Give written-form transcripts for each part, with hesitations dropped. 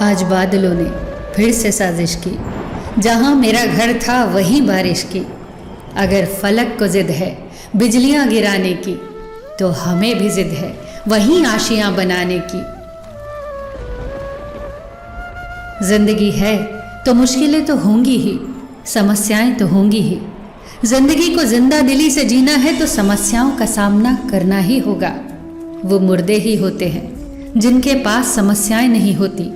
आज बादलों ने फिर से साजिश की, जहाँ मेरा घर था वहीं बारिश की। अगर फलक को जिद है बिजलियाँ गिराने की, तो हमें भी जिद है वहीं आशियाँ बनाने की। जिंदगी है तो मुश्किलें तो होंगी ही, समस्याएं तो होंगी ही। जिंदगी को जिंदा दिली से जीना है तो समस्याओं का सामना करना ही होगा। वो मुर्दे ही होते हैं जिनके पास समस्याएं नहीं होती।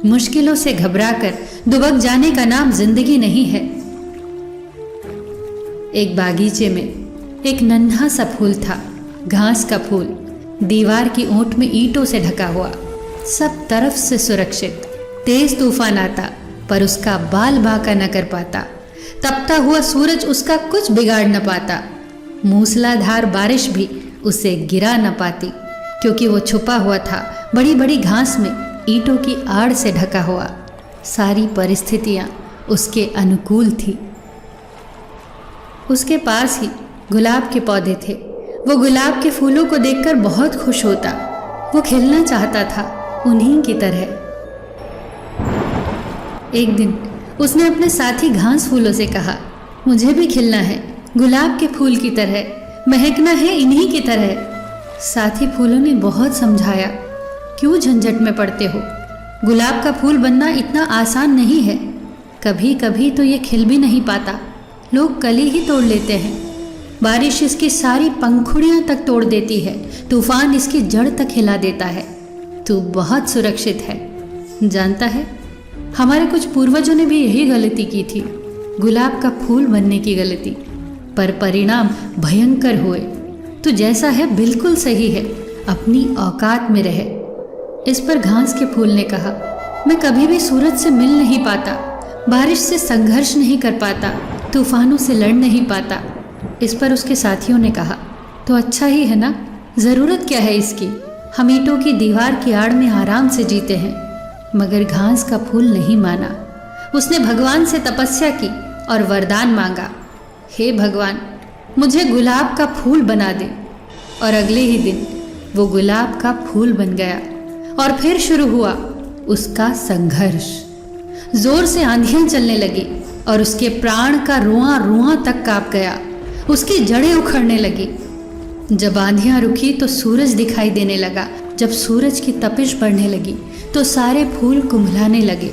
मुश्किलों से घबराकर दुबक जाने का नाम जिंदगी नहीं है। एक बागीचे में एक नन्हा सा फूल था, घास का फूल, दीवार की ओट में ईंटों से ढका हुआ, सब तरफ से सुरक्षित। तेज तूफान आता पर उसका बाल बांका न कर पाता। तपता हुआ सूरज उसका कुछ बिगाड़ न पाता। मूसलाधार बारिश भी उसे गिरा न पाती, क्योंकि वो छुपा हुआ था बड़ी बड़ी घास में, ईंटों की आड़ से ढका हुआ। सारी परिस्थितियां उसके अनुकूल थी। उसके पास ही गुलाब के पौधे थे। वो गुलाब के फूलों को देखकर बहुत खुश होता। वो खिलना चाहता था उन्हीं की तरह। एक दिन उसने अपने साथी घास फूलों से कहा, मुझे भी खिलना है गुलाब के फूल की तरह, महकना है इन्हीं की तरह। साथी फूलों ने बहुत समझाया, क्यों झंझट में पड़ते हो, गुलाब का फूल बनना इतना आसान नहीं है। कभी कभी तो ये खिल भी नहीं पाता, लोग कली ही तोड़ लेते हैं। बारिश इसकी सारी पंखुड़ियां तक तोड़ देती है, तूफान इसकी जड़ तक हिला देता है। तू बहुत सुरक्षित है। जानता है, हमारे कुछ पूर्वजों ने भी यही गलती की थी, गुलाब का फूल बनने की गलती, पर परिणाम भयंकर हुए। तू जैसा है बिल्कुल सही है, अपनी औकात में रहे। इस पर घास के फूल ने कहा, मैं कभी भी सूरज से मिल नहीं पाता, बारिश से संघर्ष नहीं कर पाता, तूफानों से लड़ नहीं पाता। इस पर उसके साथियों ने कहा, तो अच्छा ही है ना, ज़रूरत क्या है इसकी, हम ईंटों की दीवार की आड़ में आराम से जीते हैं। मगर घास का फूल नहीं माना। उसने भगवान से तपस्या की और वरदान मांगा, हे भगवान, मुझे गुलाब का फूल बना दे। और अगले ही दिन वो गुलाब का फूल बन गया। और फिर शुरू हुआ उसका संघर्ष। जोर से आंधियां चलने लगी और उसके प्राण का रुआं रुआं तक कांप गया। उसकी जड़ें उखड़ने लगी। जब आंधियां रुकी तो सूरज दिखाई देने लगा। जब सूरज की तपिश बढ़ने लगी तो सारे फूल कुम्हलाने लगे।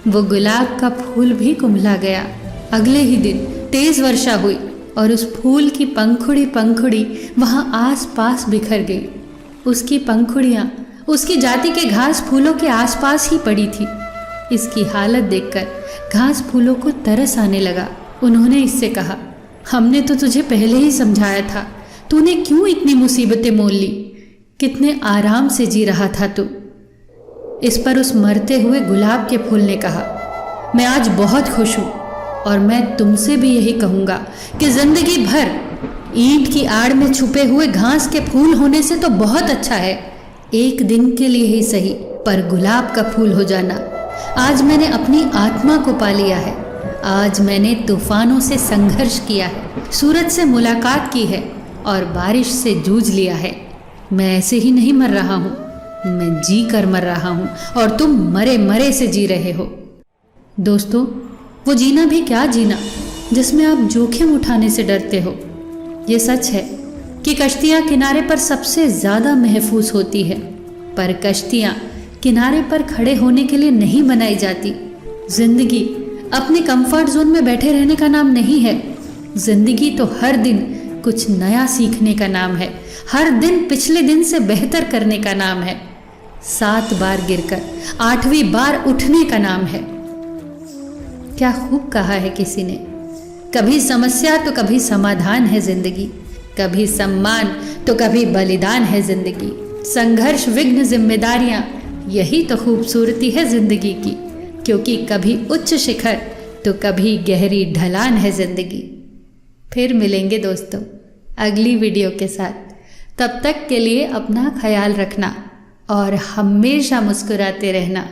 वो गुलाब का फूल भी कुम्हला गया। अगले ही दिन तेज वर्षा हुई और उस फूल की पंखुड़ी वहां आस पास बिखर गई। उसकी पंखुड़ियां उसकी जाति के घास फूलों के आसपास ही पड़ी थी। इसकी हालत देखकर घास फूलों को तरस आने लगा। उन्होंने इससे कहा, हमने तो तुझे पहले ही समझाया था, तूने क्यों इतनी मुसीबतें मोल ली, कितने आराम से जी रहा था तू। इस पर उस मरते हुए गुलाब के फूल ने कहा, मैं आज बहुत खुश हूँ और मैं तुमसे भी यही कहूँगा कि जिंदगी भर ईंट की आड़ में छुपे हुए घास के फूल होने से तो बहुत अच्छा है, एक दिन के लिए ही सही, पर गुलाब का फूल हो जाना। आज मैंने अपनी आत्मा को पा लिया है। आज मैंने तूफानों से संघर्ष किया है, सूरज से मुलाकात की है और बारिश से जूझ लिया है। मैं ऐसे ही नहीं मर रहा हूँ, मैं जी कर मर रहा हूँ और तुम मरे मरे से जी रहे हो। दोस्तों, वो जीना भी क्या जीना जिसमें आप जोखिम उठाने से डरते हो। ये सच है कि कश्तियाँ किनारे पर सबसे ज़्यादा महफूज होती है, पर कश्तियाँ किनारे पर खड़े होने के लिए नहीं बनाई जाती। जिंदगी अपने कंफर्ट जोन में बैठे रहने का नाम नहीं है। जिंदगी तो हर दिन कुछ नया सीखने का नाम है, हर दिन पिछले दिन से बेहतर करने का नाम है। 7 बार गिरकर 8वीं बार उठने का नाम है। क्या खूब कहा है किसी ने, कभी समस्या तो कभी समाधान है जिंदगी, कभी सम्मान तो कभी बलिदान है जिंदगी। संघर्ष, विघ्न, जिम्मेदारियां, यही तो खूबसूरती है जिंदगी की, क्योंकि कभी उच्च शिखर तो कभी गहरी ढलान है जिंदगी। फिर मिलेंगे दोस्तों अगली वीडियो के साथ। तब तक के लिए अपना ख्याल रखना और हमेशा मुस्कुराते रहना।